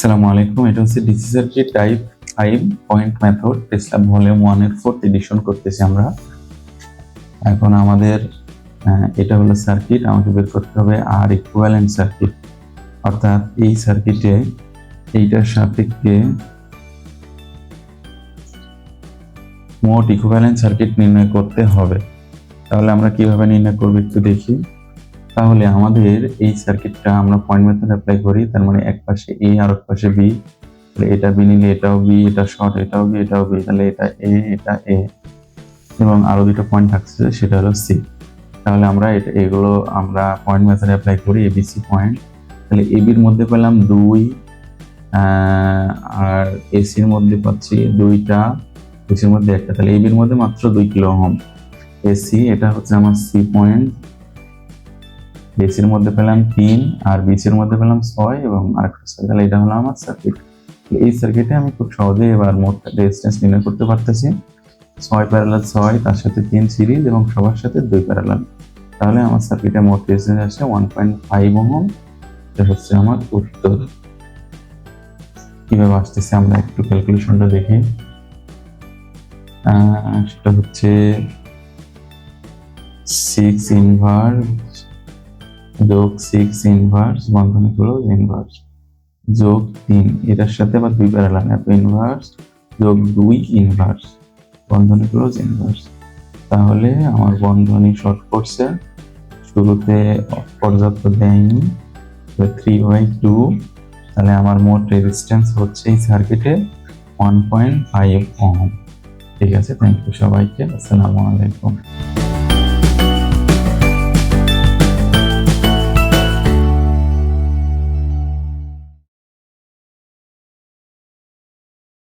আসসালামু আলাইকুম। এটা হচ্ছে DC circuit type 5 point method Tesla volume 1 এর 4th এডিশন করতেছি আমরা। এখন আমাদের এটা হলো সার্কিট, আমাকে বের করতে হবে আর ইকুইভ্যালেন্ট সার্কিট, অর্থাৎ এই সার্কিটে এইটার সাপেক্ষে মোট ইকুইভ্যালেন্ট সার্কিট নির্ণয় করতে হবে। তাহলে আমরা কিভাবে নির্ণয় করব একটু দেখি। তাহলে আমাদের এই সার্কিটটা আমরা পয়েন্ট মেথড অ্যাপ্লাই করি, তার মানে এক পাশে এ আর এক পাশে বি। এটা বি নিলে এটাও বি, এটা শর্ট, এটাও বি, এটাও বি, তাহলে এটা এ, এটা এ, এবং আরো দুটো পয়েন্ট থাকছে সেটা হলো সি। তাহলে আমরা এগুলো আমরা পয়েন্ট মেথডে অ্যাপ্লাই করি, এবিসি পয়েন্ট। তাহলে এবির মধ্যে পেলাম 2, আর এসির মধ্যে পাচ্ছি 2টা, এসির মধ্যে 1টা, তাহলে এবির মধ্যে মাত্র 2 কিলো ওহম। এসি এটা হচ্ছে আমার সি পয়েন্ট, এসির মধ্যে পেলাম 3 আর বিসির মধ্যে পেলাম 6 এবং আরেকটা 6, তাহলে এটা হলো আমার সার্কিট। এই সার্কিটে আমি খুব সহজেই এবার মোট রেজিস্ট্যান্স নির্ণয় করতে পারতেছি। 6 প্যারালাল 6, তার সাথে 3 সিরিজ এবং সবার সাথে 2 প্যারালাল। তাহলে আমার সার্কিটে মোট রেজিস্ট্যান্স আসছে 1.5 ওহম। এটা হচ্ছে আমার উত্তর। কিভাবে আসতেছে আমরা একটু ক্যালকুলেশনটা দেখি। সেটা হচ্ছে 6 ইনভার্স যোগ 6 ইনভার্স বন্ধনী ক্লোজ ইনভার্স যোগ 3, এটার সাথে আবার 2 প্যারালাল, এত ইনভার্স যোগ 2 ইনভার্স বন্ধনী ক্লোজ ইনভার্স। তাহলে আমার বন্ধনী শর্ট করছে, শুরুতে পর্যাপ্ত দেয়নি, 3/2। তাহলে আমার মোট রেজিস্ট্যান্স হচ্ছে এই সার্কিটে 1.5 ওহম। ঠিক আছে, থ্যাংক ইউ সবাইকে। আসসালামু আলাইকুম।